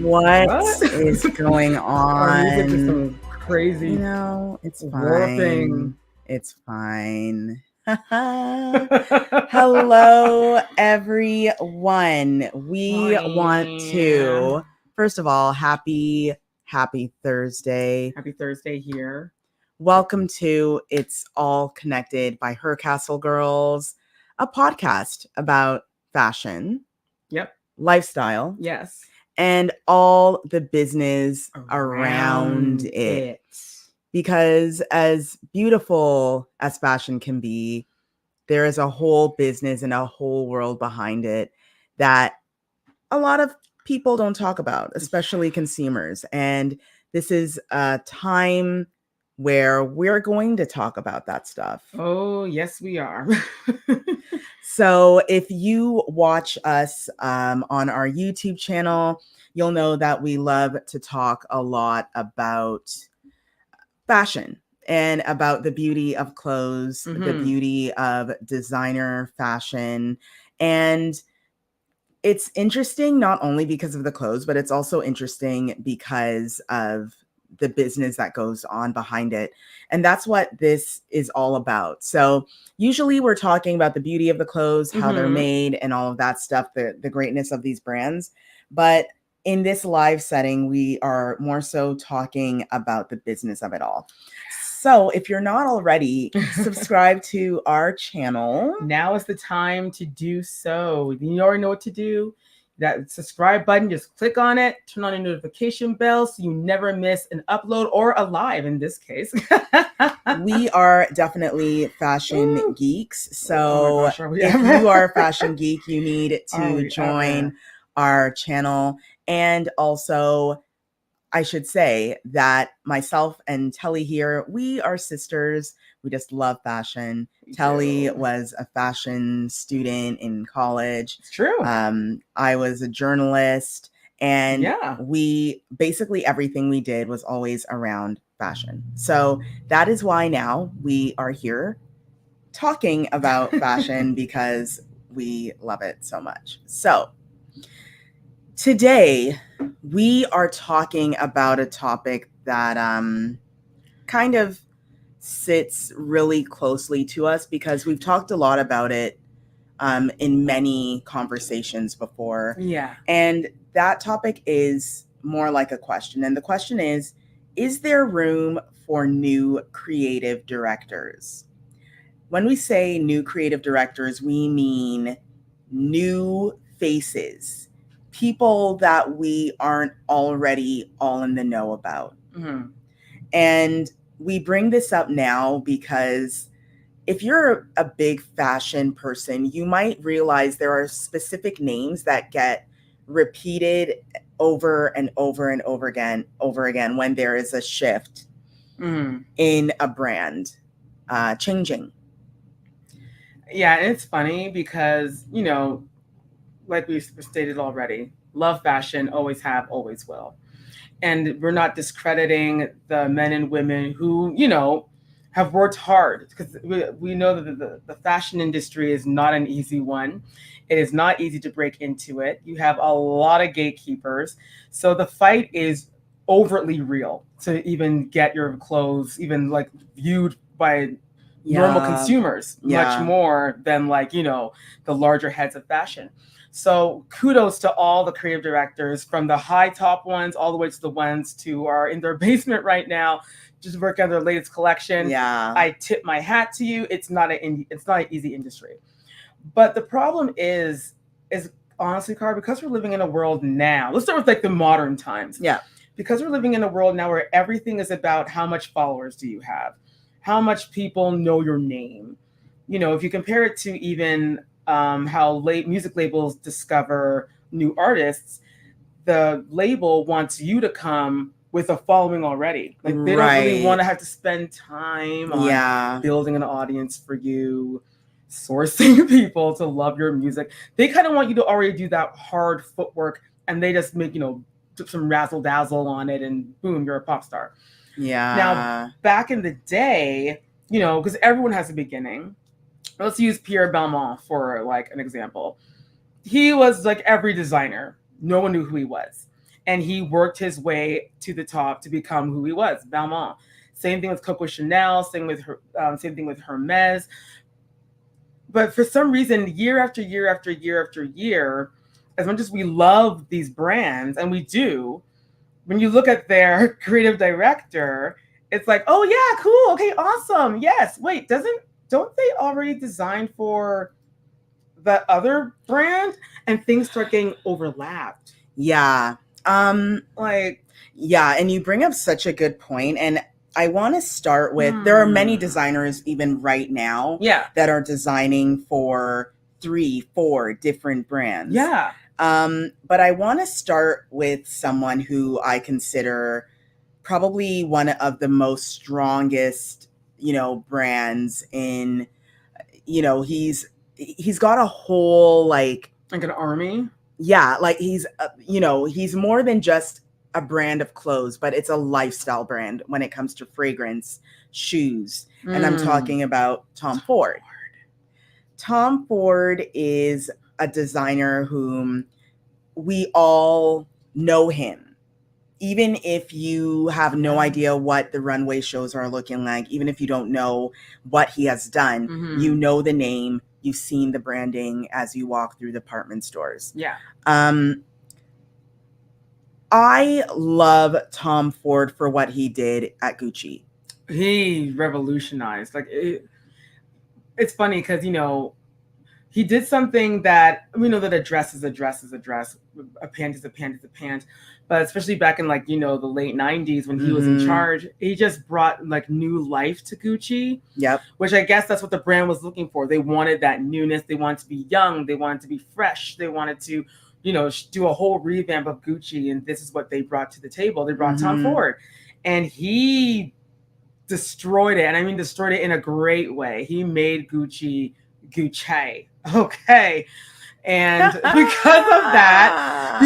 What is going Our music is on? some crazy It's warping. fine. It's fine. Hello, everyone. We want to, first of all, happy Thursday. Happy Thursday here. Welcome to It's All Connected by HercastleGirls, a podcast about fashion, lifestyle, yes, and all the business around it. Because as beautiful as fashion can be, there is a whole business and a whole world behind it that a lot of people don't talk about, especially consumers. And this is a time where we're going to talk about that stuff. Oh, yes, we are. So if you watch us on our YouTube channel, you'll know that we love to talk a lot about fashion and about the beauty of clothes, the beauty of designer fashion. And it's interesting not only because of the clothes, but it's also interesting because of the business that goes on behind it. And that's what this is all about. So usually we're talking about the beauty of the clothes, how they're made, and all of that stuff, the greatness of these brands. But in this live setting, we are more so talking about the business of it all. So if you're not already, subscribe to our channel. Now is the time to do so. You already know what to do. That subscribe button, just click on it, turn on your notification bell so you never miss an upload or a live in this case. We are definitely fashion geeks. So if you are a fashion geek, you need to join our channel. And also, I should say that myself and Telly here, we are sisters. We just love fashion. Telly was a fashion student in college. It's true. I was a journalist, and we basically everything we did was always around fashion. So that is why now we are here talking about fashion because we love it so much. So today, we are talking about a topic that kind of sits really closely to us because we've talked a lot about it in many conversations before. Yeah. And that topic is more like a question. And the question is there room for new creative directors? When we say new creative directors, we mean new faces, people that we aren't already all in the know about. And we bring this up now because if you're a big fashion person, you might realize there are specific names that get repeated over and over and over again when there is a shift in a brand changing. Yeah, and it's funny because, like we stated already, love fashion, always have, always will. And we're not discrediting the men and women who, have worked hard, because we know that the fashion industry is not an easy one. It is not easy to break into it. You have a lot of gatekeepers. So the fight is overtly real to even get your clothes even like viewed by normal consumers, much more than the larger heads of fashion. So kudos to all the creative directors, from the high top ones all the way to the ones who are in their basement right now, just working on their latest collection. Yeah, I tip my hat to you. It's not an easy industry. But the problem is honestly, Car, because we're living in a world now. Let's start with the modern times. Yeah. Because we're living in a world now where everything is about how much followers do you have, how much people know your name. If you compare it to even how music labels discover new artists, the label wants you to come with a following already. They don't really want to have to spend time on building an audience for you, sourcing people to love your music. They kind of want you to already do that hard footwork, and they just make, some razzle dazzle on it, and boom, you're a pop star. Yeah. Now, back in the day, because everyone has a beginning. Let's use Pierre Belmont for an example. He was like every designer. No one knew who he was. and he worked his way to the top to become who he was, Balmain. Same thing with Coco Chanel, same thing with Hermes. But for some reason, year after year after year after year, as much as we love these brands, and we do, when you look at their creative director, it's like, oh yeah, cool, okay, awesome, yes. Wait, don't they already design for the other brand? And things start getting overlapped. Yeah. Like, yeah, and you bring up such a good point, and I want to start with there are many designers even right now that are designing for 3-4 different brands. Yeah. But I want to start with someone who I consider probably one of the most strongest, brands in, he's got a whole like an army. Yeah, like he's more than just a brand of clothes, but it's a lifestyle brand when it comes to fragrance, shoes. And I'm talking about Tom Ford. Tom Ford is a designer whom we all know him. Even if you have no idea what the runway shows are looking like, even if you don't know what he has done, you know the name, you've seen the branding as you walk through department stores. Yeah. I love Tom Ford for what he did at Gucci. He revolutionized. It's funny because, he did something that we know that a dress is a dress is a dress, a pant is a pant is a pant. But especially back in the late 90s when he was in charge, he just brought new life to Gucci. Yep. Which I guess that's what the brand was looking for. They wanted that newness. They wanted to be young. They wanted to be fresh. They wanted to, do a whole revamp of Gucci. And this is what they brought to the table. They brought Tom Ford. And he destroyed it. And I mean destroyed it in a great way. He made Gucci Gucci. Okay. And because of that,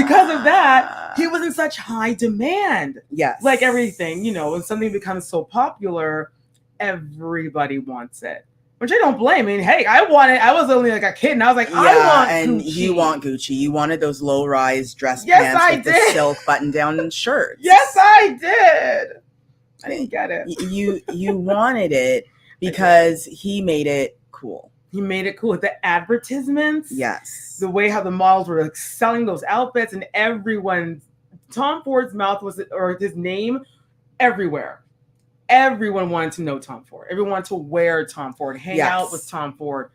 he was in such high demand. Yes. Like everything, when something becomes so popular, everybody wants it. Which I don't blame. I mean, hey, I was only a kid and I was like, I want and Gucci. You want Gucci. You wanted those low-rise dress pants with the silk button-down shirts. Yes, I did. I didn't get it. You wanted it because he made it cool. He made it cool with the advertisements. Yes. The way how the models were selling those outfits, and Tom Ford's his name everywhere. Everyone wanted to know Tom Ford. Everyone wanted to wear Tom Ford, hang out with Tom Ford.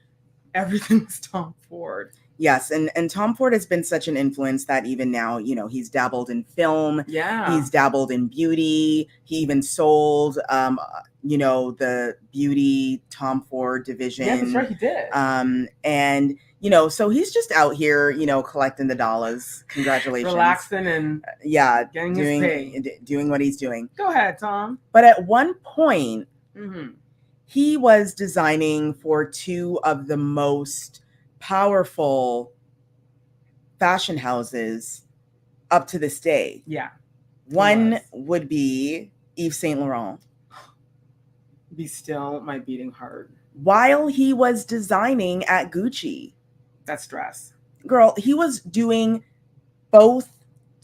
Everything was Tom Ford. Yes, and Tom Ford has been such an influence that even now, he's dabbled in film. Yeah. He's dabbled in beauty. He even sold, the beauty Tom Ford division. Yeah, that's right, he did. And, so he's just out here, collecting the dollars. Congratulations. Relaxing and getting his pay. Doing what he's doing. Go ahead, Tom. But at one point, he was designing for two of the most powerful fashion houses up to this day. Yeah. One would be Yves Saint Laurent. Be still my beating heart. While he was designing at Gucci. That's stress. Girl, he was doing both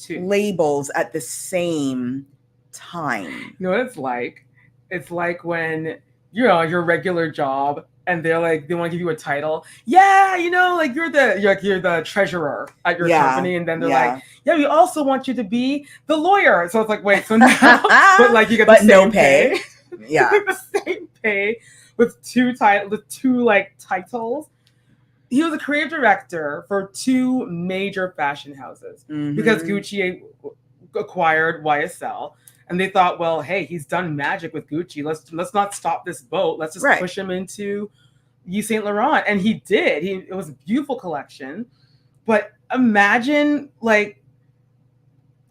labels at the same time. You know what it's like? It's like when you're on your regular job and they're like, they want to give you a title. Yeah, you're the treasurer at your company, and then they're like, yeah, we also want you to be the lawyer. So it's like, wait, so now, but you get the same no pay. Yeah, the same pay with two titles. He was a creative director for two major fashion houses because Gucci acquired YSL. And they thought, well, hey, he's done magic with Gucci. Let's not stop this boat. Let's just push him into Yves Saint Laurent. And he did. It was a beautiful collection. But imagine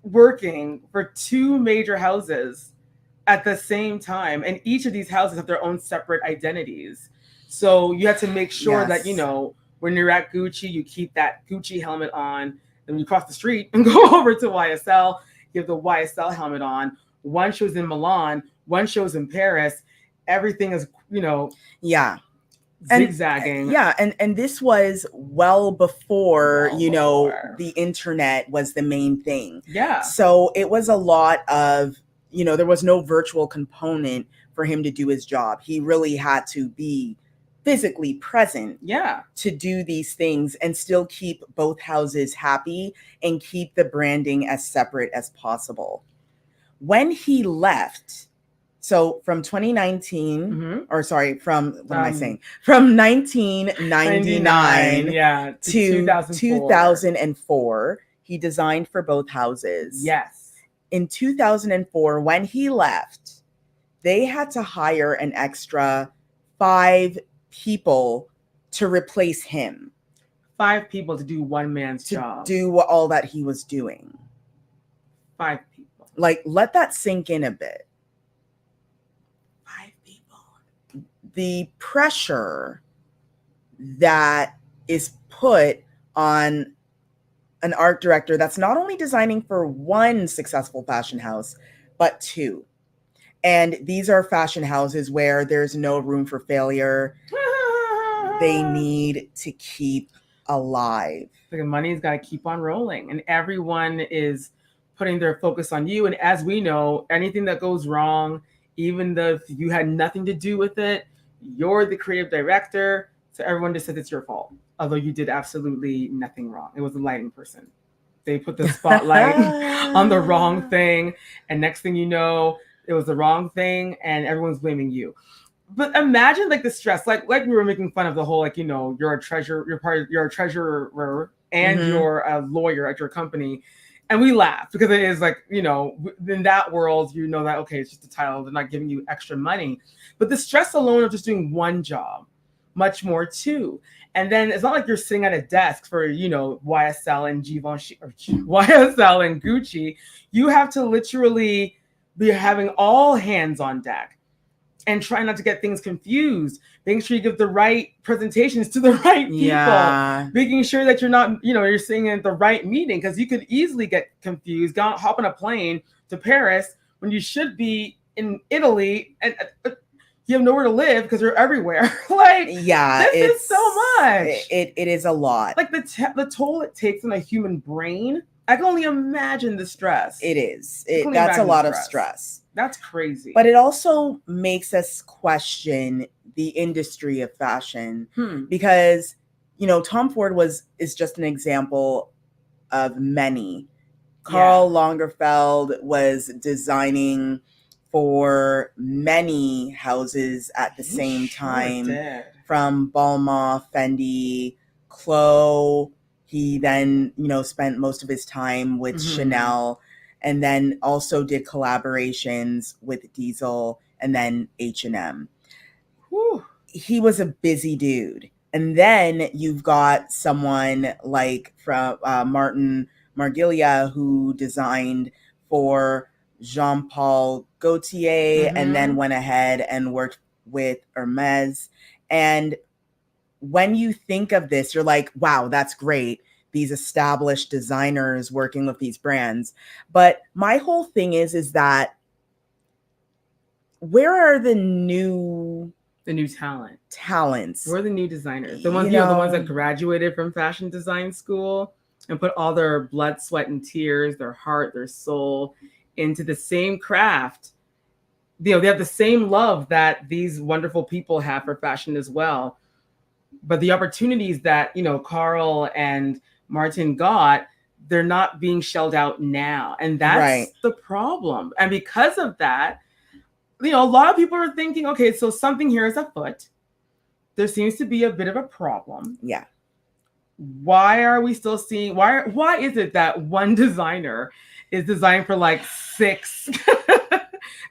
working for two major houses at the same time. And each of these houses have their own separate identities. So you have to make sure that, when you're at Gucci, you keep that Gucci helmet on. Then you cross the street and go over to YSL. You have the YSL helmet on. One show's in Milan, one show's in Paris. Everything is, Yeah. zigzagging. And this was well before, the internet was the main thing. Yeah. So it was a lot of, there was no virtual component for him to do his job. He really had to be physically present to do these things and still keep both houses happy and keep the branding as separate as possible. When he left, so from 2019, or sorry, from, what am I saying? From 1999 to 2004, he designed for both houses. Yes. In 2004, when he left, they had to hire an extra 5 people to replace him. 5 people to do one man's job. To do all that he was doing. 5 people. Like, let that sink in a bit. 5 people. The pressure that is put on an art director that's not only designing for one successful fashion house, but 2. And these are fashion houses where there's no room for failure. They need to keep alive. The money's got to keep on rolling, and everyone is putting their focus on you. And as we know, anything that goes wrong, even if you had nothing to do with it, you're the creative director, so everyone just says it's your fault, although you did absolutely nothing wrong. It was the lighting person. They put the spotlight on the wrong thing, and next thing you know, it was the wrong thing, and everyone's blaming you. But imagine like the stress, like we were making fun of the whole, like, you're a treasurer, you're a treasurer and you're a lawyer at your company. And we laugh because it is like, in that world, that, okay, it's just a title. They're not giving you extra money. But the stress alone of just doing one job, much more too. And then it's not like you're sitting at a desk for, YSL and Givenchy or YSL and Gucci. You have to literally be having all hands on deck and try not to get things confused, making sure you give the right presentations to the right people, making sure that you're not, you're sitting at the right meeting, because you could easily get confused, hop on a plane to Paris when you should be in Italy, and you have nowhere to live because you're everywhere. This is so much. It is a lot. Like the toll it takes on a human brain. I can only imagine the stress. It is. That's a lot of stress. That's crazy. But it also makes us question the industry of fashion, because, Tom Ford is just an example of many. Karl Lagerfeld was designing for many houses at the same time, from Balmain, Fendi, Chloe. He then, spent most of his time with Chanel, and then also did collaborations with Diesel and then H&M. He was a busy dude. And then you've got someone like from Martin Margiglia, who designed for Jean-Paul Gaultier and then went ahead and worked with Hermes. And when you think of this, you're like, wow, that's great. These established designers working with these brands. But my whole thing is that where are the new talents? We're the new designers. The ones, the ones that graduated from fashion design school and put all their blood, sweat, and tears, their heart, their soul into the same craft. They have the same love that these wonderful people have for fashion as well. But the opportunities that, Karl and Martin got, they're not being shelled out now. And that's the problem. And because of that, a lot of people are thinking, okay, so something here is afoot. There seems to be a bit of a problem. Yeah. Why are we still seeing, why is it that one designer is designed for like 6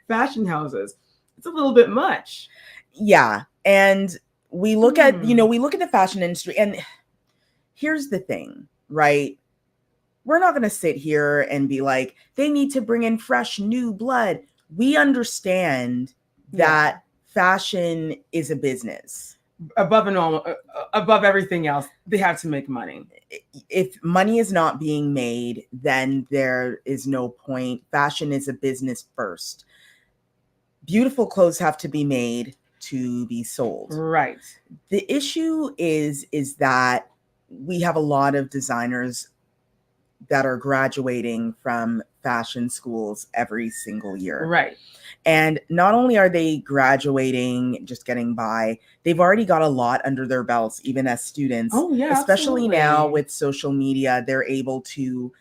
fashion houses? It's a little bit much. Yeah. And we look at, we look at the fashion industry, and here's the thing, right? We're not going to sit here and be like, they need to bring in fresh new blood. We understand that fashion is a business. Above everything else, they have to make money. If money is not being made, then there is no point. Fashion is a business first. Beautiful clothes have to be made to be sold. Right. The issue is that we have a lot of designers that are graduating from fashion schools every single year. Right. And not only are they graduating, just getting by, they've already got a lot under their belts, even as students. Oh, yeah, especially absolutely. now with social media, they're able to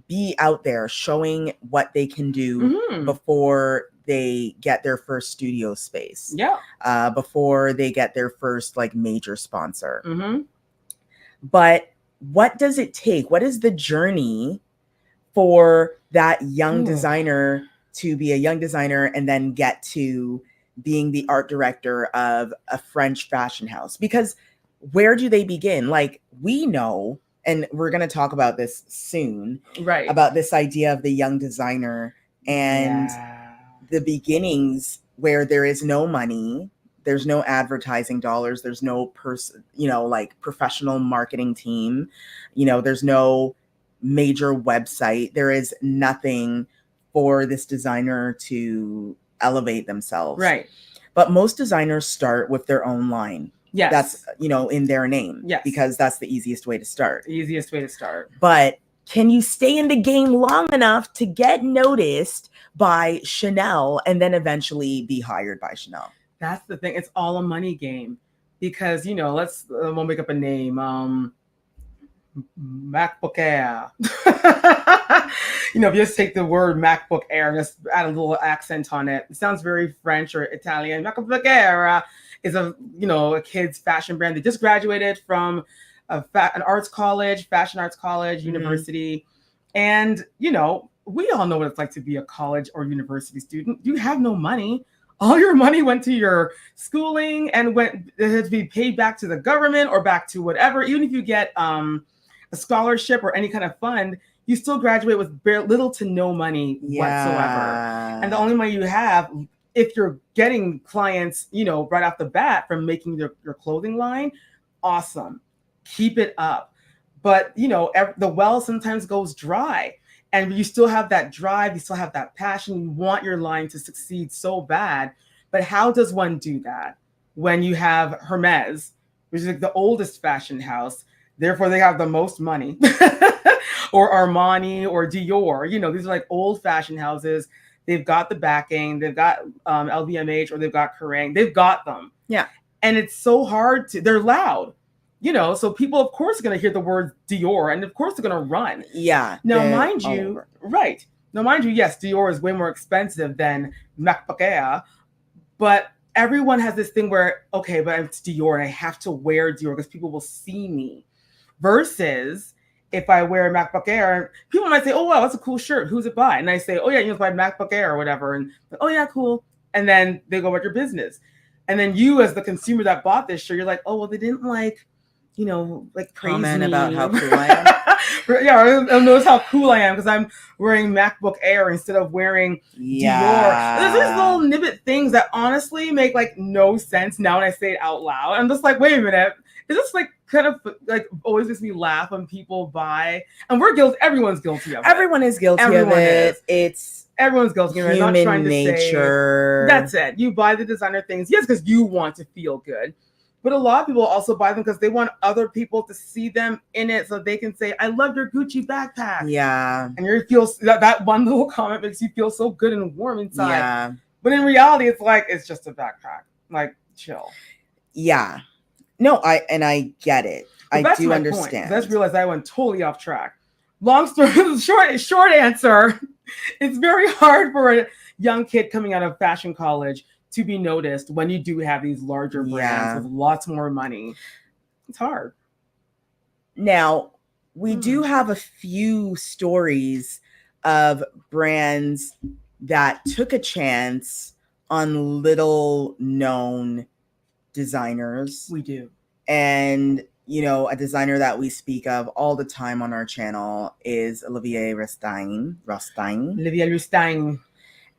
be out there showing what they can do before they get their first studio space. Yeah. Before they get their first like major sponsor. But what does it take? What is the journey for that young designer to be a young designer and then get to being the art director of a French fashion house? Because where do they begin? Like, we know, and we're going to talk about this soon, right, about this idea of the young designer and the beginnings where there is no money, there's no advertising dollars, there's no like professional marketing team, there's no major website, there is nothing for this designer to elevate themselves. Right. But most designers start with their own line. Yes. That's, in their name. Yes. Because that's the easiest way to start. Easiest way to start. But can you stay in the game long enough to get noticed by Chanel and then eventually be hired by Chanel? That's the thing. It's all a money game. Because, we'll make up a name. MacBook Air. If you just take the word MacBook Air and just add a little accent on it, it sounds very French or Italian. MacBook Air is a kid's fashion brand. They just graduated from an arts college, fashion arts college, university. And, we all know what it's like to be a college or university student. You have no money. All your money went to your schooling and it had to be paid back to the government or back to whatever. Even if you get a scholarship or any kind of fund, you still graduate with little to no money whatsoever. And the only money you have, if you're getting clients, right off the bat from making your clothing line, awesome. Keep it up. But, the well sometimes goes dry. And you still have that drive, you still have that passion, you want your line to succeed so bad. But how does one do that when you have Hermes, which is like the oldest fashion house, therefore they have the most money, or Armani or Dior, these are like old fashion houses. They've got the backing, they've got LVMH or they've got Kering, they've got them. Yeah. And it's so hard they're loud. So people, of course, are going to hear the word Dior, and of course, they're going to run. Yeah. Now, mind you, right. Now, mind you, yes, Dior is way more expensive than MacBook Air, but everyone has this thing where, okay, but it's Dior, and I have to wear Dior because people will see me. Versus, if I wear a MacBook Air, people might say, oh, wow, that's a cool shirt. Who's it by? And I say, oh, yeah, it's by MacBook Air or whatever. And, oh, yeah, cool. And then they go about your business. And then you, as the consumer that bought this shirt, you're like, oh, well, they didn't like comment me about how cool I am. Yeah, I'll notice how cool I am because I'm wearing MacBook Air instead of wearing Dior. There's these little nibbit things that honestly make like no sense now when I say it out loud. I'm just like, wait a minute. It's just like kind of like always makes me laugh when people buy, and we're guilty. Everyone's guilty of it. Everyone is guilty of it. Everyone's guilty of it. Human I'm not trying to nature. Say that's it. You buy the designer things, yes, because you want to feel good. But a lot of people also buy them because they want other people to see them in it so they can say, I love your Gucci backpack. Yeah. And you feel that one little comment makes you feel so good and warm inside. Yeah. But in reality, it's like, it's just a backpack. Like, chill. Yeah. No, I get it. I do understand. I just realized I went totally off track. Long story, short answer. It's very hard for a young kid coming out of fashion college to be noticed when you do have these larger brands with lots more money. It's hard. Now, we do have a few stories of brands that took a chance on little known designers. We do. And, a designer that we speak of all the time on our channel is Olivier Rousteing. Olivier Rousteing.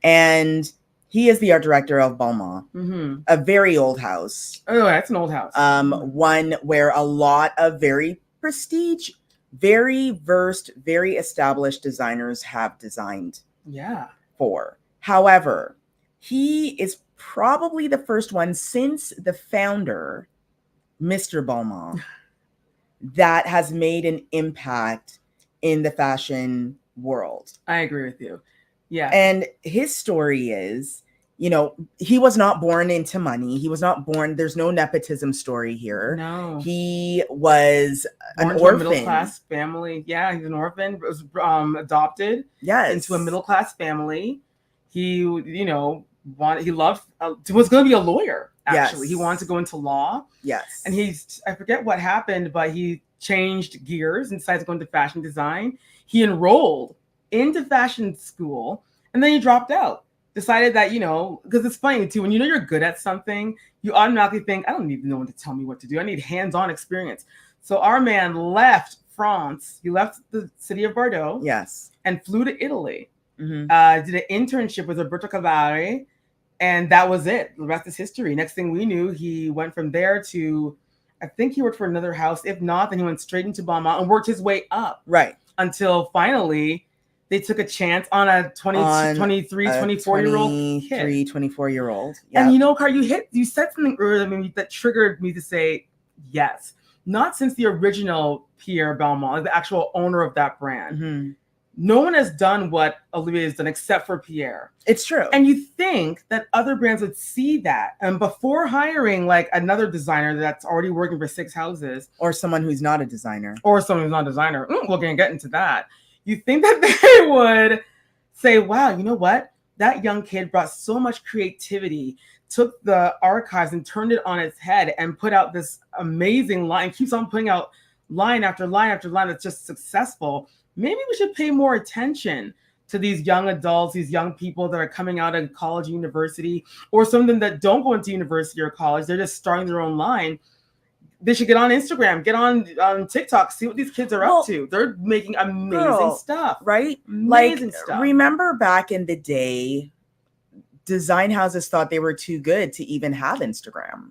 And he is the art director of Balmain, a very old house. Oh, that's an old house. One where a lot of very prestige, very versed, very established designers have designed. Yeah. For. However, he is probably the first one since the founder, Mr. Balmain, that has made an impact in the fashion world. I agree with you. Yeah. And his story is, you know, he was not born into money. He was not born, there's no nepotism story here. No. He was born an to orphan. a middle class family. Yeah, he's an orphan, was adopted into a middle class family. He, you know, he loved, was going to be a lawyer, actually. He wanted to go into law. Yes. And I forget what happened, but he changed gears and decided to go into fashion design. He enrolled into fashion school, and then he dropped out. Decided that, you know, because it's funny too, when you know you're good at something, you automatically think, I don't need no one to tell me what to do. I need hands-on experience. So our man left France. He left the city of Bordeaux. Yes. And flew to Italy. Mm-hmm. Did an internship with Roberto Cavalli, and that was it. The rest is history. Next thing we knew, he went from there to, I think he worked for another house. If not, then he went straight into Balmain and worked his way up. Right. Until finally they took a chance on a 24-year-old kid. 24-year-old. Yep. And you know, Car, you said something earlier that triggered me to say yes. Not since the original Pierre Balmain, the actual owner of that brand. Mm-hmm. No one has done what Olivier has done except for Pierre. It's true. And you think that other brands would see that. And before hiring like another designer that's already working for 6 houses. Or someone who's not a designer. We're going to get into that. You think that they would say, wow, you know what? That young kid brought so much creativity, took the archives and turned it on its head and put out this amazing line, keeps on putting out line after line after line that's just successful. Maybe we should pay more attention to these young adults, these young people that are coming out of college, university, or some of them that don't go into university or college. They're just starting their own line. They should get on Instagram, get on TikTok, see what these kids are up to. They're making amazing stuff. Right? Amazing stuff. Remember back in the day, design houses thought they were too good to even have Instagram.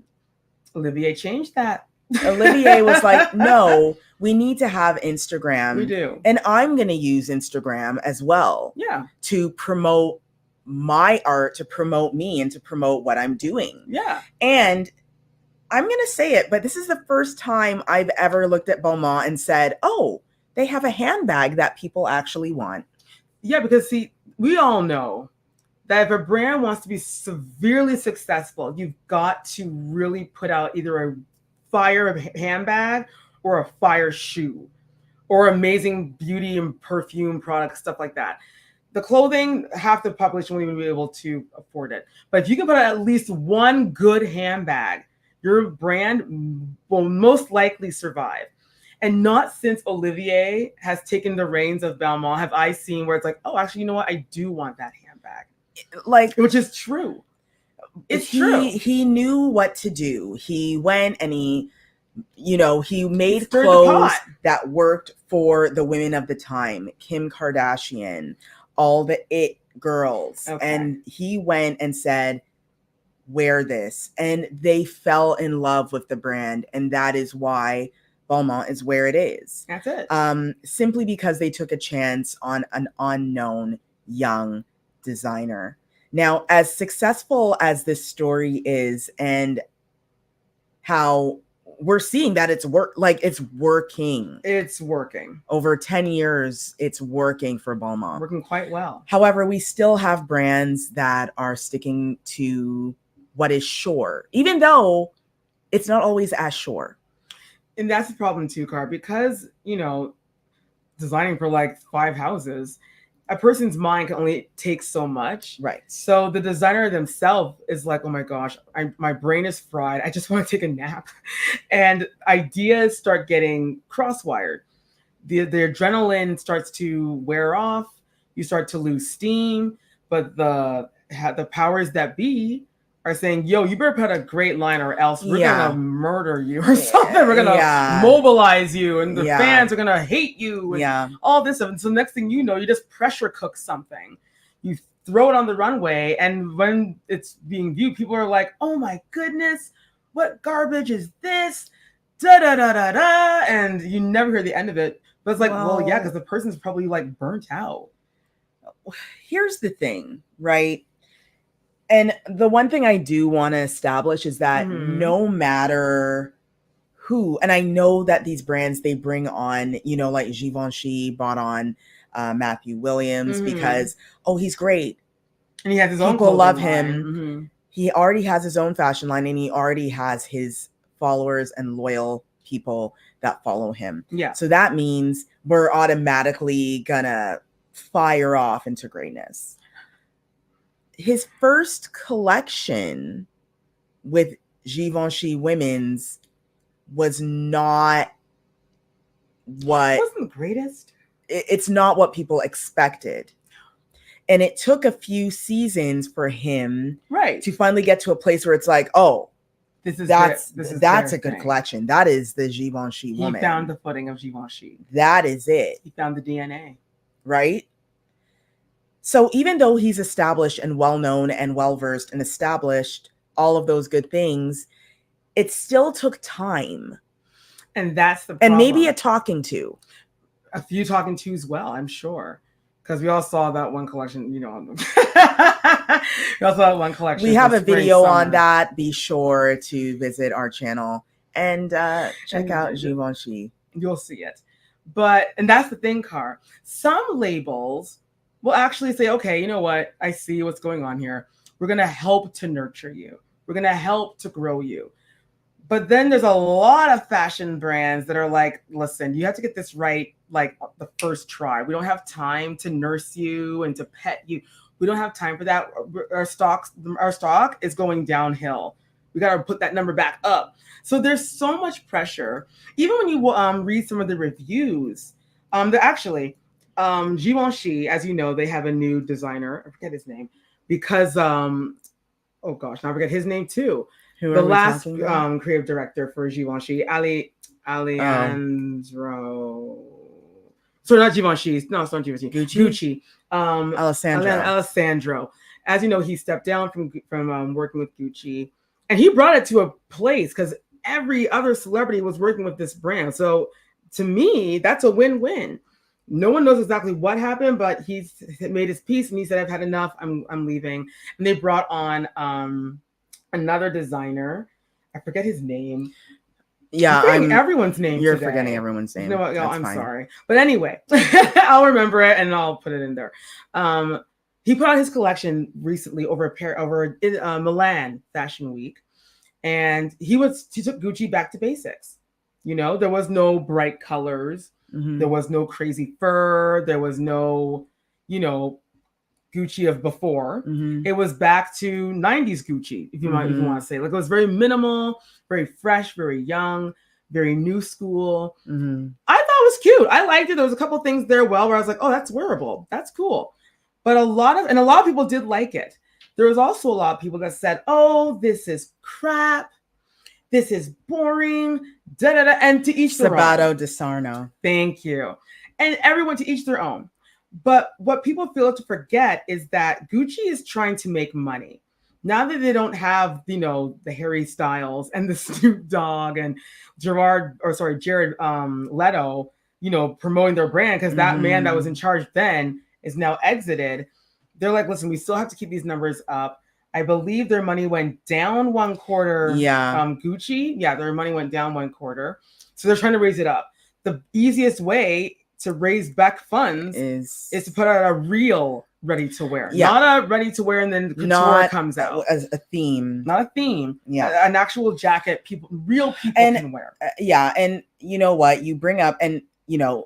Olivier changed that. Olivier was like, no, we need to have Instagram. We do. And I'm going to use Instagram as well. Yeah. To promote my art, to promote me, and to promote what I'm doing. Yeah. And I'm going to say it, but this is the first time I've ever looked at Balmain and said, oh, they have a handbag that people actually want. Yeah, because see, we all know that if a brand wants to be severely successful, you've got to really put out either a fire handbag or a fire shoe or amazing beauty and perfume products, stuff like that. The clothing, half the population won't even be able to afford it. But if you can put out at least one good handbag, your brand will most likely survive. And not since Olivier has taken the reins of Balmain have I seen where it's like, oh, actually, you know what? I do want that handbag. Like, which is true. It's true. He knew what to do. He went and he made clothes that worked for the women of the time, Kim Kardashian, all the it girls. Okay. And he went and said, wear this. And they fell in love with the brand. And that is why Balmain is where it is. That's it. Simply because they took a chance on an unknown young designer. Now, as successful as this story is, and how we're seeing that it's working. It's working. Over 10 years, it's working for Balmain. Working quite well. However, we still have brands that are sticking to what is sure, even though it's not always as sure. And that's the problem too, Car, because, designing for like 5 houses, a person's mind can only take so much. Right. So the designer themselves is like, oh my gosh, my brain is fried. I just want to take a nap. And ideas start getting cross-wired. The adrenaline starts to wear off. You start to lose steam. But the powers that be are saying, yo, you better put a great line or else we're going to murder you or something. We're going to mobilize you and the fans are going to hate you and all this stuff. And so next thing you know, you just pressure cook something. You throw it on the runway. And when it's being viewed, people are like, oh my goodness, what garbage is this? Da, da, da, da, da. And you never hear the end of it. But it's like, well yeah, because the person's probably like burnt out. Here's the thing, right? And the one thing I do want to establish is that Mhm. no matter who, and I know that these brands, they bring on, like Givenchy brought on Matthew Williams Mhm. because, oh, he's great. And he has his own People love clothing line. him. Mhm. He already has his own fashion line and he already has his followers and loyal people that follow him. Yeah. So that means we're automatically gonna fire off into greatness. His first collection with Givenchy Women's was not what It wasn't the greatest. It's not what people expected. And it took a few seasons for him to finally get to a place where it's like, oh, that's a good collection. That is the Givenchy woman. He found the footing of Givenchy. That is it. He found the DNA. Right? So even though he's established and well-known and well-versed and established all of those good things, it still took time. And that's the problem. And maybe a talking to. A few talking to as well, I'm sure. Because we all saw that one collection, we all saw that one collection. We have a video on that. Be sure to visit our channel and check out Givenchy. You'll see it. And that's the thing, Car. Some labels will actually say, okay, you know what? I see what's going on here. We're going to help to nurture you. We're going to help to grow you. But then there's a lot of fashion brands that are like, listen, you have to get this right, like the first try. We don't have time to nurse you and to pet you. We don't have time for that. Our stock is going downhill. We got to put that number back up. So there's so much pressure. Even when you read some of the reviews, Givenchy, as you know, they have a new designer. I forget his name because, oh gosh, now I forget his name too. The last creative director for Givenchy, Alejandro. So not Givenchy. No, it's not Givenchy. Gucci. Alessandro. As you know, he stepped down from working with Gucci, and he brought it to a place because every other celebrity was working with this brand. So to me, that's a win-win. No one knows exactly what happened, but he's made his peace and he said, "I've had enough. I'm leaving." And they brought on another designer. I forget his name. Yeah, I'm everyone's name. You're today. forgetting everyone's name. No, I'm sorry. But anyway, I'll remember it and I'll put it in there. He put out his collection recently over Milan Fashion Week, and he took Gucci back to basics. There was no bright colors. Mm-hmm. There was no crazy fur. There was no, Gucci of before. Mm-hmm. It was back to 90s Gucci, if you want to say. Like, it was very minimal, very fresh, very young, very new school. Mm-hmm. I thought it was cute. I liked it. There was a couple things there where I was like, oh, that's wearable. That's cool. But a lot of people did like it. There was also a lot of people that said, oh, this is crap. This is boring. Da-da-da. And to each their own. Sabato de Sarno. Thank you. And everyone to each their own. But what people fail to forget is that Gucci is trying to make money. Now that they don't have, the Harry Styles and the Snoop Dogg and Jared Leto, promoting their brand because that man that was in charge then is now exited. They're like, listen, we still have to keep these numbers up. I believe their money went down one quarter. Yeah. Gucci. Yeah, their money went down one quarter. So they're trying to raise it up. The easiest way to raise back funds is to put out a real ready to wear, not a ready to wear and then couture comes out as a theme, not a theme, an actual jacket real people can wear. And you know what you bring up, and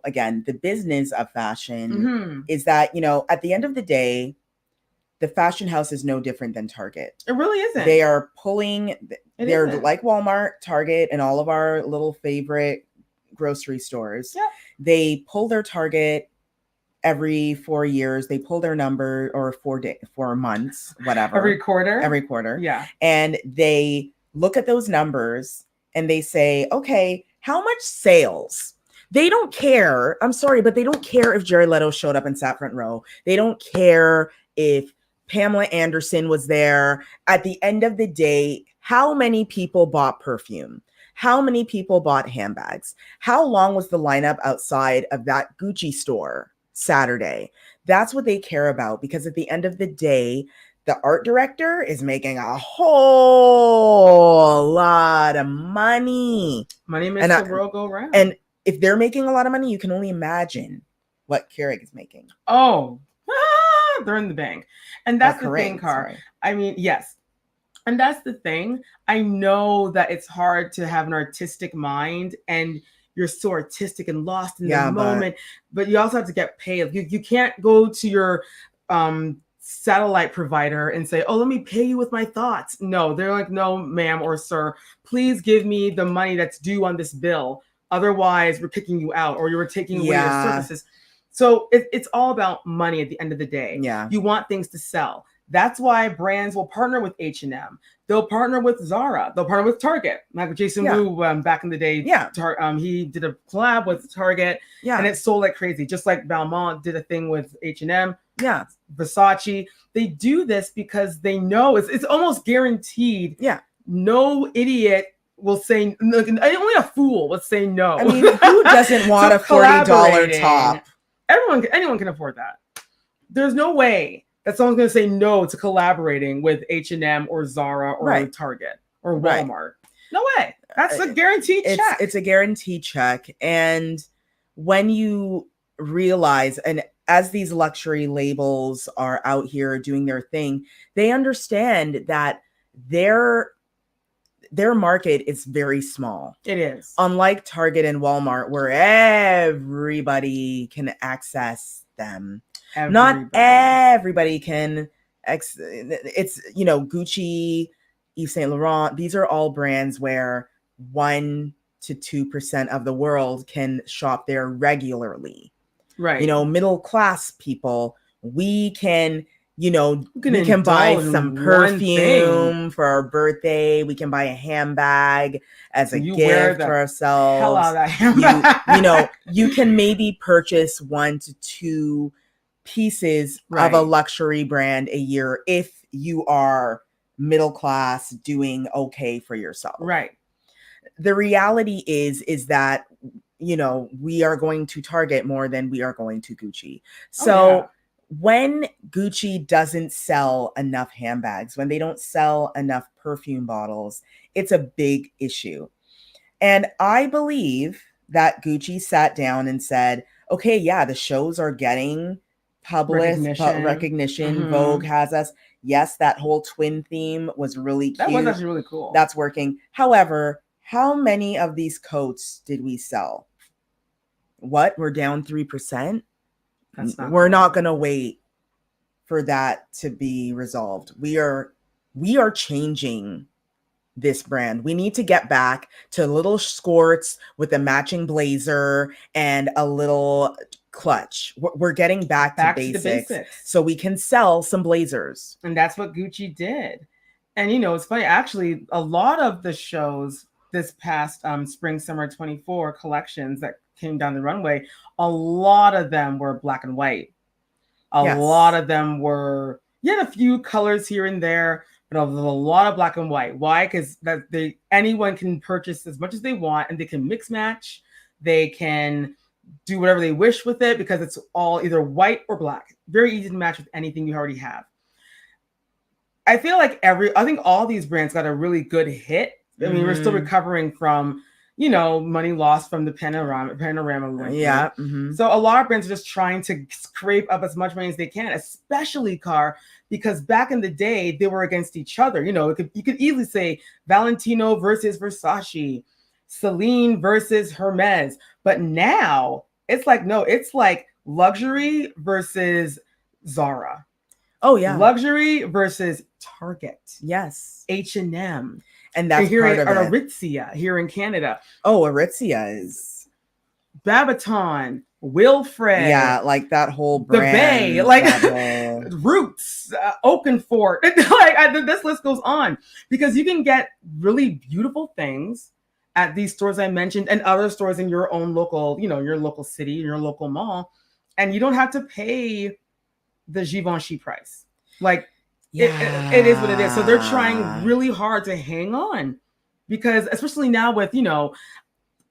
again, the business of fashion is that at the end of the day, the fashion house is no different than Target. It really isn't. They are they're like Walmart, Target, and all of our little favorite grocery stores. Yeah. They pull their target every 4 years. They pull their number or 4 months, whatever. Every quarter. Yeah. And they look at those numbers and they say, okay, how much sales? They don't care. I'm sorry, but they don't care if Jared Leto showed up and sat front row. They don't care if Pamela Anderson was there. At the end of the day, how many people bought perfume? How many people bought handbags? How long was the lineup outside of that Gucci store Saturday? That's what they care about, because at the end of the day, the art director is making a whole lot of money. Money makes the world go round. And if they're making a lot of money, you can only imagine what Keurig is making. Oh, they're in the bank. And that's the thing, Car. I mean, yes. And that's the thing. I know that it's hard to have an artistic mind and you're so artistic and lost in the moment, but you also have to get paid. You can't go to your satellite provider and say, oh, let me pay you with my thoughts. No, they're like, no, ma'am or sir, please give me the money that's due on this bill. Otherwise, we're kicking you out or you're taking away your services. So it's all about money at the end of the day. Yeah. You want things to sell. That's why brands will partner with H&M. They'll partner with Zara. They'll partner with Target. Like Jason Wu back in the day. Yeah. He did a collab with Target. Yeah. And it sold like crazy. Just like Balmain did a thing with H&M. Yeah. Versace. They do this because they know it's almost guaranteed. Yeah. No idiot will say, only a fool would say no. I mean, who doesn't want a $40 top? Anyone can afford that. There's no way that someone's going to say no to collaborating with H&M or Zara or Target or Walmart. No way. That's a guaranteed check. It's a guaranteed check. And when you realize, and as these luxury labels are out here doing their thing, they understand that their market is very small. It is. Unlike Target and Walmart, where everybody can access them. Not everybody can. It's, Gucci, Yves Saint Laurent. These are all brands where 1% to 2% of the world can shop there regularly. Right. Middle class people, we can, we can buy some perfume for our birthday. We can buy a handbag as a gift for ourselves. Hell out of that handbag. You can maybe purchase 1 to 2 pieces of a luxury brand a year if you are middle class doing okay for yourself. Right. The reality is that, we are going to Target more than we are going to Gucci. So when Gucci doesn't sell enough handbags, when they don't sell enough perfume bottles, it's a big issue. And I believe that Gucci sat down and said, okay, yeah, the shows are getting recognition. Mm-hmm. Vogue has us. Yes, that whole twin theme was really cute. That was actually really cool. That's working. However, how many of these coats did we sell? We're down 3%. We're not going to wait for that to be resolved. We are changing this brand. We need to get back to little skirts with a matching blazer and a little clutch. We're getting back to basics so we can sell some blazers. And that's what Gucci did. And it's funny, actually, a lot of the shows this past spring summer 24 collections that came down the runway, a lot of them were black and white. A lot of them were, a few colors here and there, but a lot of black and white. Why? Because anyone can purchase as much as they want and they can mix match. They can do whatever they wish with it because it's all either white or black. Very easy to match with anything you already have. I feel like I think all these brands got a really good hit. I mean, we're still recovering from, money lost from the panorama we went through. Yeah. Mm-hmm. So a lot of brands are just trying to scrape up as much money as they can, especially because back in the day, they were against each other. You could easily say Valentino versus Versace, Celine versus Hermes. But now it's like, no, it's like luxury versus Zara. Oh, yeah. Luxury versus Target. Yes. H&M. And that's here part of it. Aritzia here in Canada. Oh, Aritzia is Babaton, Wilfred. Yeah, like that whole brand. The Bay, Roots, Oakenfort. This list goes on because you can get really beautiful things at these stores I mentioned and other stores in your own local, your local city, your local mall, and you don't have to pay the Givenchy price. It is what it is. So they're trying really hard to hang on because especially now with,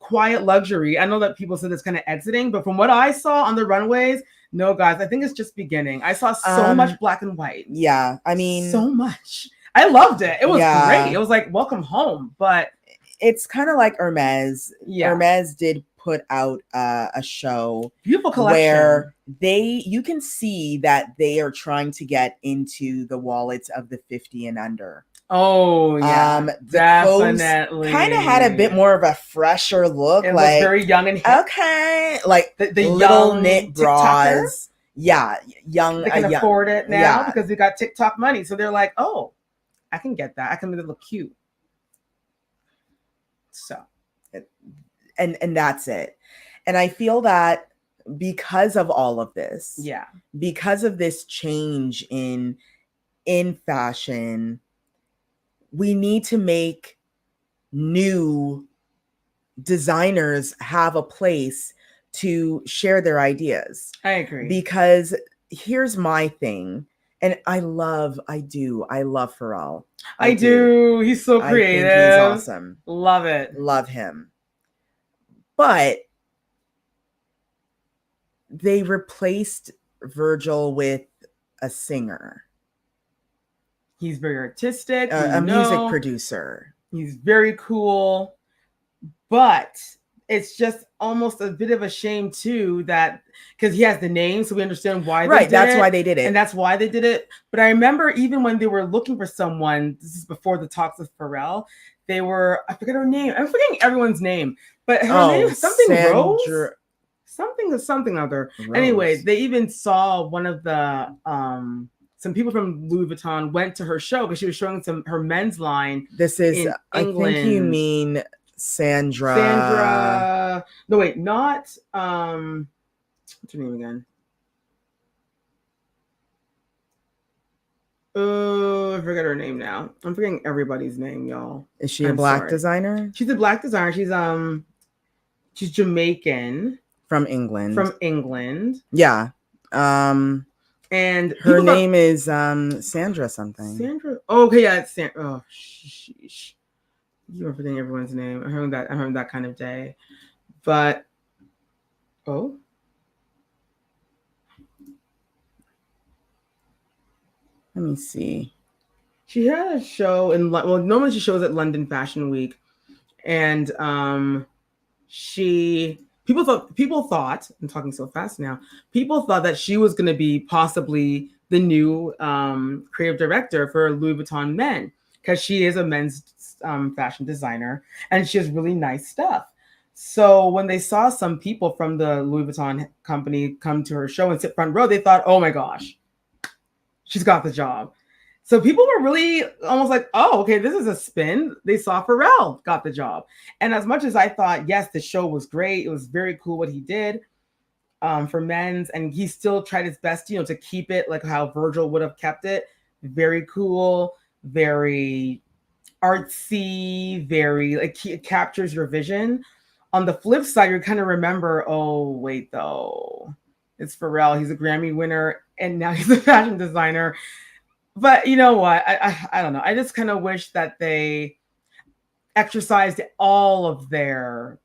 quiet luxury. I know that people said it's kind of exiting, but from what I saw on the runways, No, guys, I think it's just beginning. I saw so much black and white. Yeah, I mean, so much. I loved it. It was great. It was like welcome home. But it's kind of like Hermes. Yeah. Hermes did put out a show, beautiful collection, where you can see that they are trying to get into the wallets of the 50 and under. Oh yeah, the definitely. Kind of had a bit more of a fresher look. It like was very young and hip. Okay, like the little young knit bras. Yeah, young. They can afford it now because they got TikTok money, so they're like, oh, I can get that. I can make it look cute. So, and that's it. And I feel that because of all of this, because of this change in fashion, we need to make new designers have a place to share their ideas. I agree. Because here's my thing, and I love Pharrell. I do. He's so creative. I think he's awesome. Love it. Love him. But they replaced Virgil with a singer. He's very artistic. A music producer. He's very cool. But it's just almost a bit of a shame too that because he has the name, so we understand why they did that's why they did it. And that's why they did it. But I remember even when they were looking for someone, this is before the talks with Pharrell, they were, I forget her name. I'm forgetting everyone's name. But her name was something Rose? Something other. Rose. Anyway, they even saw one of the some people from Louis Vuitton went to her show because she was showing her men's line. This is I think you mean Sandra. No, wait, not what's her name again? Oh, I forget her name now. I'm forgetting everybody's name, y'all. Is she a black designer? She's a black designer. She's Jamaican. From England. Yeah. And her name is Sandra something. Sandra. Oh, okay, yeah, it's Sandra. Oh, sheesh. You are forgetting everyone's name. I'm having that kind of day. But let me see. She had a show in normally she shows at London Fashion Week, and people thought I'm talking so fast now. People thought that she was going to be possibly the new creative director for Louis Vuitton Men because she is a men's fashion designer and she has really nice stuff. So when they saw some people from the Louis Vuitton company come to her show and sit front row, they thought, oh my gosh, she's got the job. So people were really almost like, oh, okay, this is a spin. They saw Pharrell got the job. And as much as I thought, yes, the show was great. It was very cool what he did for men's. And he still tried his best, to keep it like how Virgil would have kept it. Very cool, very artsy, very it captures your vision. On the flip side, you kind of remember, oh, wait, though. It's Pharrell. He's a Grammy winner. And now he's a fashion designer. But you know what? I don't know. I just kind of wish that they exercised all of their,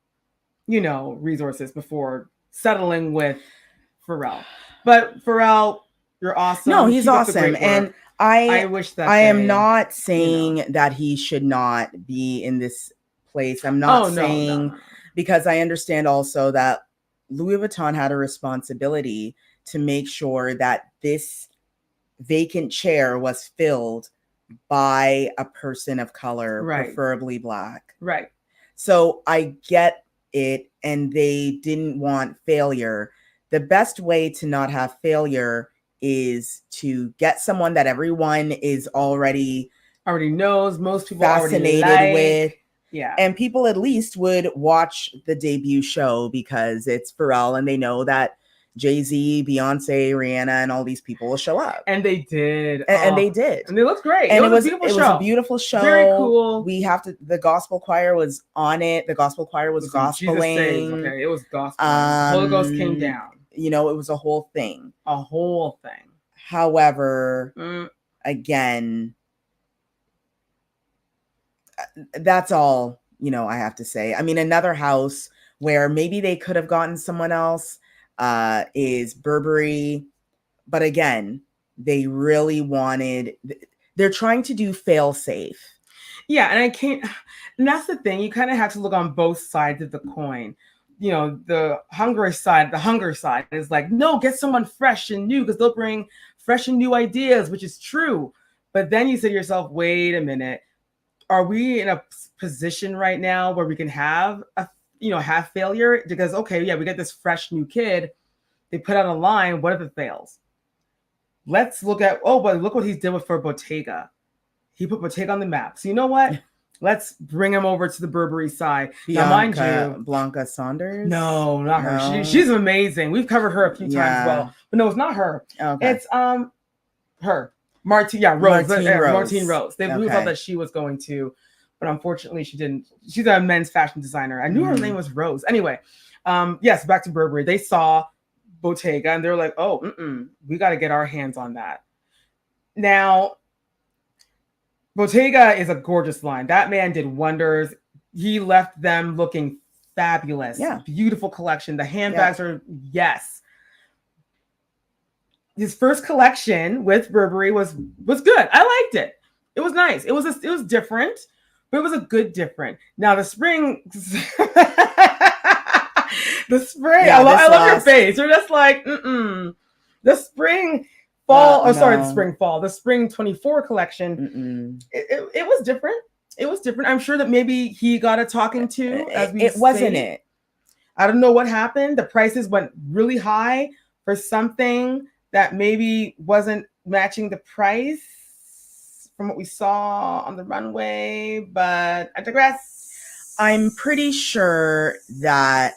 resources before settling with Pharrell. But Pharrell, you're awesome. No, he's awesome. And I wish that I am not saying that he should not be in this place. I'm not saying no. Because I understand also that Louis Vuitton had a responsibility to make sure that this vacant chair was filled by a person of color, preferably black. Right. So I get it, and they didn't want failure. The best way to not have failure is to get someone that everyone is already knows, most people fascinated with. Yeah. And people at least would watch the debut show because it's Pharrell and they know that Jay-Z, Beyonce, Rihanna, and all these people will show up. And they did. And they did. And they looked great. And it was a beautiful show. Very cool. The gospel choir was on it. The gospel choir was gospeling. Okay, it was gospel. Holy Ghost came down. It was a whole thing. A whole thing. However, again, that's all, I have to say. I mean, another house where maybe they could have gotten someone else. is Burberry. But again, they really wanted, they're trying to do fail safe. Yeah, and I can't, and that's the thing. You kind of have to look on both sides of the coin. You know, the hunger side is like, no, get someone fresh and new because they'll bring fresh and new ideas, which is true. But then you say to yourself, wait a minute, are we in a position right now where we can have have failure? Because, okay, yeah, we get this fresh new kid, they put out a line, what if it fails? Let's look at, but look what he did for Bottega. He put Bottega on the map. So you know what? Let's bring him over to the Burberry side. Now, mind you, Blanca Saunders? No, not her. She's amazing. We've covered her a few times. Well, but no, it's not her. Okay. It's her. Martine Rose. We thought that she was going to, but unfortunately she didn't. She's a men's fashion designer. I knew her name was Rose. Anyway, yes, back to Burberry. They saw Bottega and they're like, we got to get our hands on that. Now, Bottega is a gorgeous line. That man did wonders. He left them looking fabulous. Yeah. Beautiful collection. The handbags are, yes. His first collection with Burberry was good. I liked it. It was nice. It was different, but it was a good different. Now the spring, I love your face. You're just like, the spring. The spring 24 collection. It was different. It was different. I'm sure that maybe he got a talking to. Wasn't it? I don't know what happened. The prices went really high for something that maybe wasn't matching the price from what we saw on the runway. But I digress. I'm pretty sure that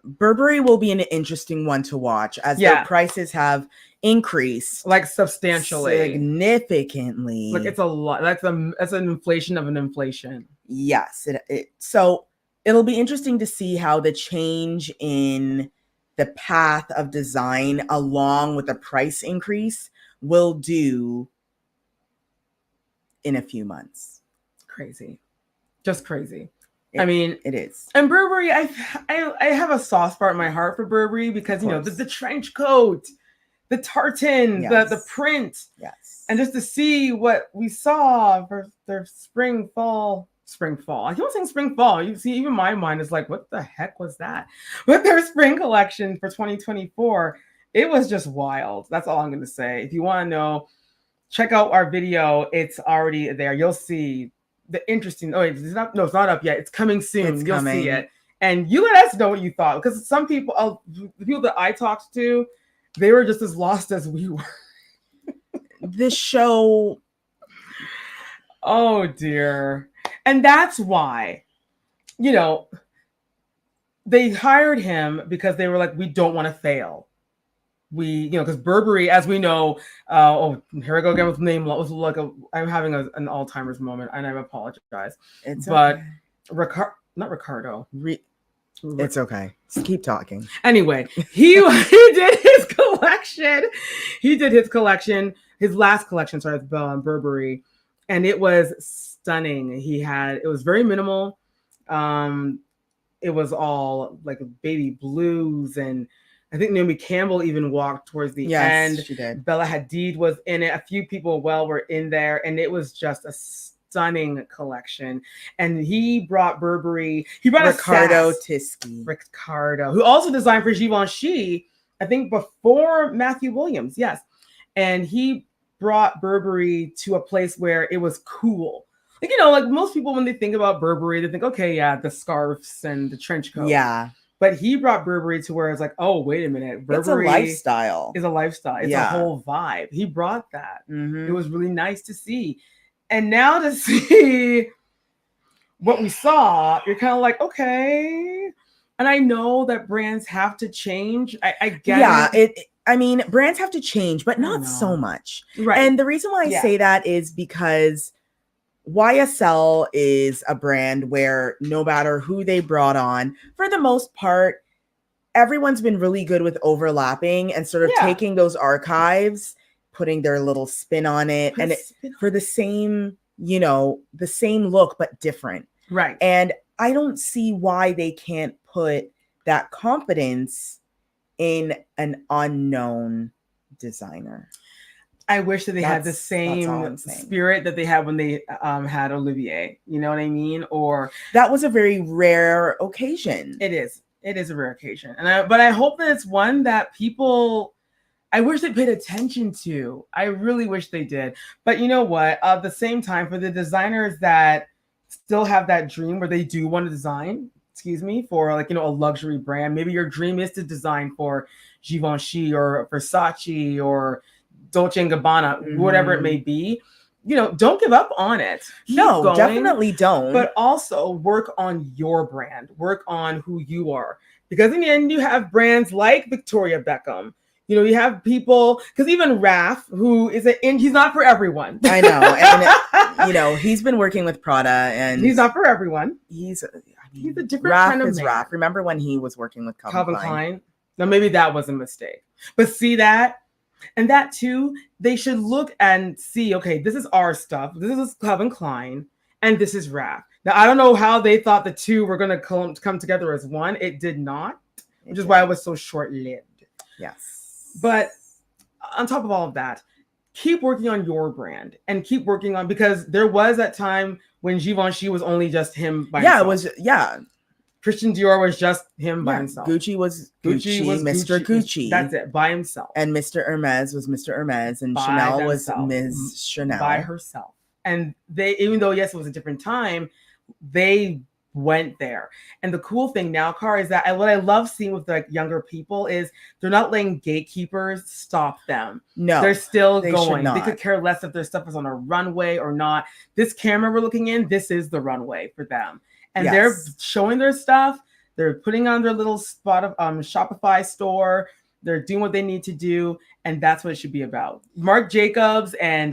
Burberry will be an interesting one to watch as their prices have increased like substantially, significantly. Like it's a lot. That's an inflation of an inflation. Yes. So it'll be interesting to see how the change in the path of design along with the price increase will do in a few months. Crazy. Just crazy. I mean, it is. And Burberry, I have a soft spot in my heart for Burberry because, the trench coat, the tartan, the print. Yes. And just to see what we saw for their spring, fall. I keep saying spring, fall. You see, even my mind is like, what the heck was that? With their spring collection for 2024, it was just wild. That's all I'm going to say. If you want to know, check out our video. It's already there. You'll see the interesting. It's not up yet. It's coming soon. You'll see it. And you let us know what you thought. Because some people, the people that I talked to, they were just as lost as we were. This show. Oh, dear. And that's why, they hired him because they were like, we don't want to fail. Because Burberry, as we know, here I go again with name. I'm having an Alzheimer's moment, and I apologize. It's but okay. Not Ricardo. It's okay. Just keep talking. Anyway, he did his collection. His last collection, with Burberry, and it was stunning. It was very minimal. It was all like baby blues, and I think Naomi Campbell even walked towards the end. She did. Bella Hadid was in it. A few people were in there, and it was just a stunning collection. And he brought Burberry. He brought Ricardo Tisci. Ricardo, who also designed for Givenchy, I think before Matthew Williams. Yes. And he brought Burberry to a place where it was cool. Like most people, when they think about Burberry, they think, okay, yeah, the scarves and the trench coat. Yeah. But he brought Burberry to where it's like, oh, wait a minute. Burberry it's a lifestyle. It's a whole vibe. He brought that. Mm-hmm. It was really nice to see. And now to see what we saw, you're kind of like, okay. And I know that brands have to change. I get it. Brands have to change, but not so much. Right. And the reason why I say that is because YSL is a brand where no matter who they brought on, for the most part, everyone's been really good with overlapping and sort of taking those archives, putting their little spin on it, for the same, the same look, but different. Right. And I don't see why they can't put that confidence in an unknown designer. I wish that they had the That's all same I'm saying. spirit that they had when they had Olivier. You know what I mean? Or That was a very rare occasion. it is. It is a rare occasion, but I hope that it's one that people. I wish they paid attention to. I really wish they did. But you know what? At the same time, for the designers that still have that dream where they do want to design, for like, a luxury brand. Maybe your dream is to design for Givenchy or Versace or Dolce & Gabbana, whatever it may be. Don't give up on it. Keep going, definitely don't. But also work on your brand. Work on who you are. Because in the end, you have brands like Victoria Beckham. You have people, because even Raf, who is he's not for everyone. I know. And, he's been working with Prada, and he's not for everyone. He's a different Raf kind of is man. Raf. Remember when he was working with Calvin Klein? Now, maybe that was a mistake. But see that? And that too, they should look and see, okay, this is our stuff. This is Calvin Klein, and this is Raf. Now, I don't know how they thought the two were going to come together as one. It did not, which is why it was so short-lived. Yes. But on top of all of that, keep working on your brand and keep working on, because there was that time when Givenchy was only just him by himself. Christian Dior was just him by himself. Gucci was Mr. Gucci. That's it, by himself. And Mr. Hermes was Mr. Hermes, and Chanel was Ms. Chanel. By herself. And they, even though, yes, it was a different time, they went there. And the cool thing now, Car, is that what I love seeing with like younger people is they're not letting gatekeepers stop them. No, they're still going. They could care less if their stuff is on a runway or not. This camera we're looking in, this is the runway for them. And they're showing their stuff. They're putting on their little spot of Shopify store. They're doing what they need to do. And that's what it should be about. Marc Jacobs and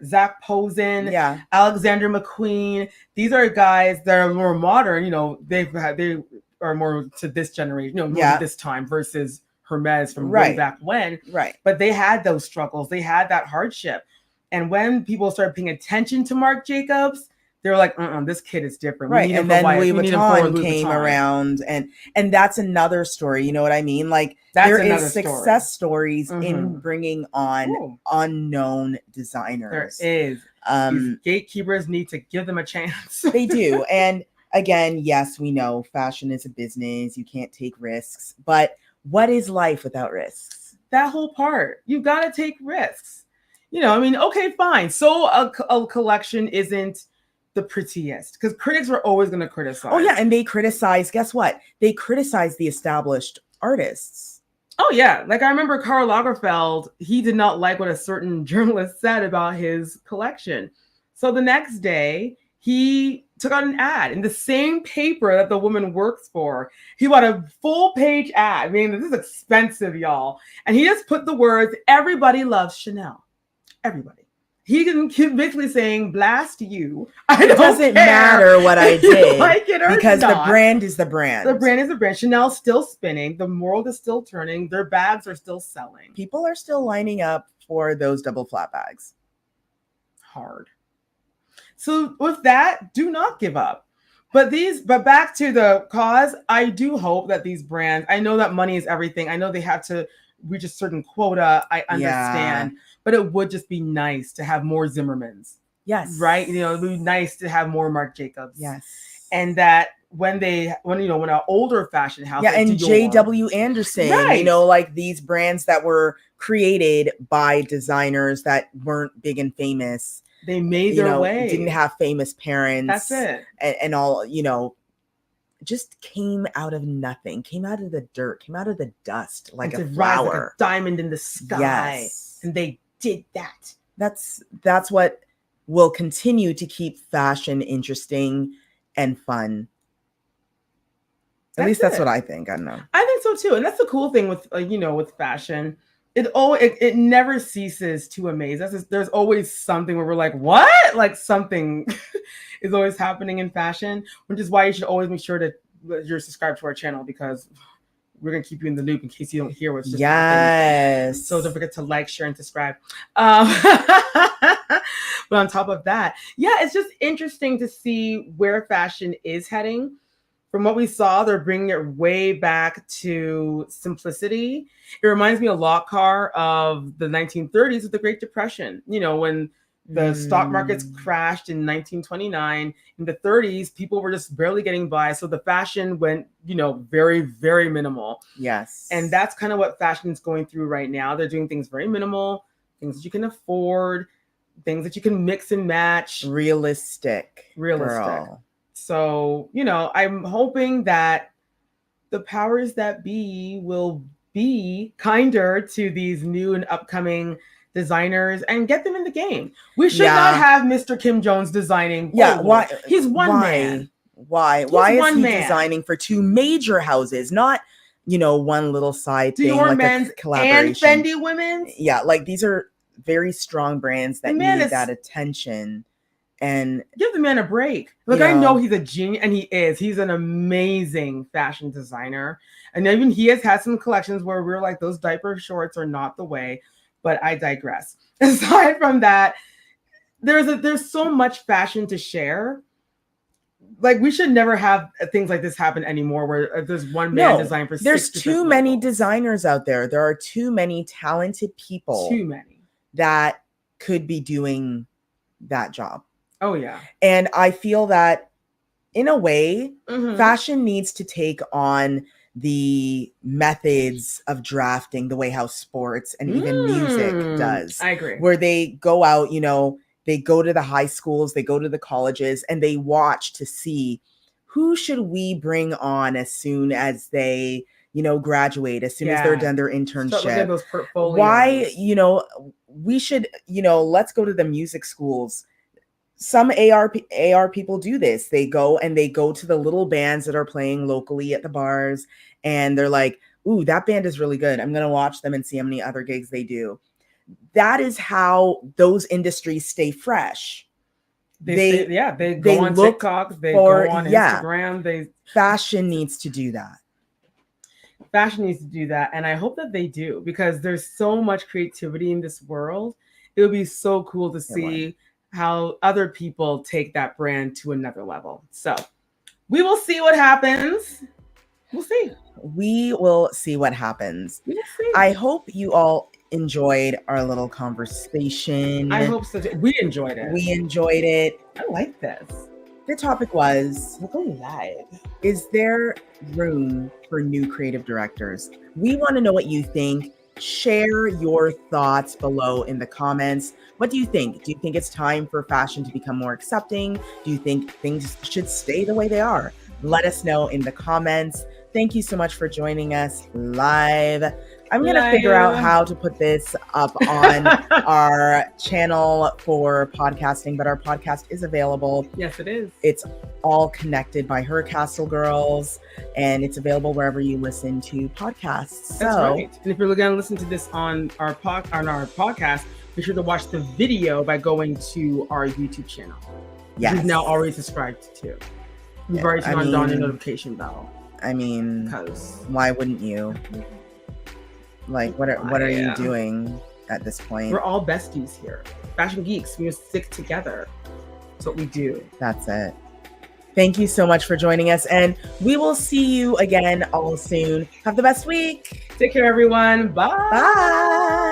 Zach Posen, Alexander McQueen. These are guys that are more modern. They are more to this generation, more to this time versus Hermes from way back when. Right. But they had those struggles. They had that hardship. And when people started paying attention to Marc Jacobs, they were like, this kid is different. Right. And then Louis Vuitton came around, and that's another story. You know what I mean? Like, there is success stories in bringing on unknown designers. There is. These gatekeepers need to give them a chance. They do. And again, yes, we know fashion is a business. You can't take risks. But what is life without risks? That whole part. You got to take risks. Okay, fine. So a collection isn't the prettiest, because critics are always going to criticize. Oh yeah, and they criticize, guess what? They criticize the established artists. Oh yeah, like I remember Karl Lagerfeld, he did not like what a certain journalist said about his collection. So the next day, he took out an ad in the same paper that the woman works for. He bought a full page ad. I mean, this is expensive, y'all. And he just put the words, "Everybody loves Chanel." Everybody. He basically saying, blast you. It doesn't matter what I did. Like it or because not. The brand is the brand. The brand is the brand. Chanel's still spinning. The world is still turning. Their bags are still selling. People are still lining up for those double flat bags. Hard. So with that, do not give up. But back to the cause, I do hope that these brands, I know that money is everything. I know they have to reach a certain quota. I understand. Yeah. But it would just be nice to have more Zimmermans. Yes. Right? It would be nice to have more Marc Jacobs. Yes. And that when an older fashion house. Yeah, and J.W. Anderson, right. Like these brands that were created by designers that weren't big and famous. They made their way. Didn't have famous parents. That's it. And all, just came out of nothing, came out of the dirt, came out of the dust like a flower. Like a diamond in the sky. Yes. And they did that. That's what will continue to keep fashion interesting and fun. At least that's what I think. I don't know. I think so too. And that's the cool thing with with fashion. It never ceases to amaze us. There's always something where we're like, what? Like something is always happening in fashion, which is why you should always make sure that you're subscribed to our channel, because we're going to keep you in the loop in case you don't hear what's just happening. So don't forget to like, share, and subscribe. But on top of that, it's just interesting to see where fashion is heading from what we saw, they're bringing it way back to simplicity. It reminds me a lot, Car, of the 1930s with the Great Depression. You know, when the stock markets crashed in 1929. In the 30s, people were just barely getting by. So the fashion went, you know, very, very minimal. Yes. And that's kind of what fashion is going through right now. They're doing things very minimal, things that you can afford, things that you can mix and match. Realistic. Girl. So, you know, I'm hoping that the powers that be will be kinder to these new and upcoming designers and get them in the game. We should not have Mr. Kim Jones designing. Yeah, why? He's one man. Why is he designing for two major houses, not, you know, one little side thing like a collaboration? And Fendi Women's. Yeah, like these are very strong brands that need that attention. And give the man a break. Look, I know he's a genius, and he is. He's an amazing fashion designer. And even he has had some collections where we're like, those diaper shorts are not the way. But I digress. Aside from that, there's so much fashion to share. Like, we should never have things like this happen anymore, where there's one man design for. There's too many designers out there. There are too many talented people. Too many that could be doing that job. Oh yeah. And I feel that in a way, fashion needs to take on the methods of drafting the way how sports and even music does. I agree. Where they go out, you know, they go to the high schools, they go to the colleges, and they watch to see who should we bring on as soon as they, you know, graduate, as soon as they're done their internship. Those portfolios. Why, you know, we should, you know, let's go to the music schools. Some AR people do this. They go to the little bands that are playing locally at the bars, and they're like, ooh, that band is really good. I'm going to watch them and see how many other gigs they do. That is how those industries stay fresh. They go on TikTok, they go on Instagram. Fashion needs to do that. Fashion needs to do that. And I hope that they do, because there's so much creativity in this world. It would be so cool to see how other people take that brand to another level. So we will see what happens. We'll see. We will see what happens. We'll see. I hope you all enjoyed our little conversation. I hope so. We enjoyed it. We enjoyed it. I like this. The topic was, we're going live. Is there room for new creative directors? We want to know what you think. Share your thoughts below in the comments. What do you think? Do you think it's time for fashion to become more accepting? Do you think things should stay the way they are? Let us know in the comments. Thank you so much for joining us live. I'm going to figure out how to put this up on our channel for podcasting, but our podcast is available. Yes, it is. It's all connected by HercastleGirls, and it's available wherever you listen to podcasts. That's right. And if you're going to listen to this on our podcast, be sure to watch the video by going to our YouTube channel. Yes. You've now already subscribed to. We've already turned on your notification bell. I mean, why wouldn't you? Like, what are you doing at this point? We're all besties here. Fashion geeks. We stick together. That's what we do. That's it. Thank you so much for joining us, and we will see you again all soon. Have the best week. Take care, everyone. Bye. Bye.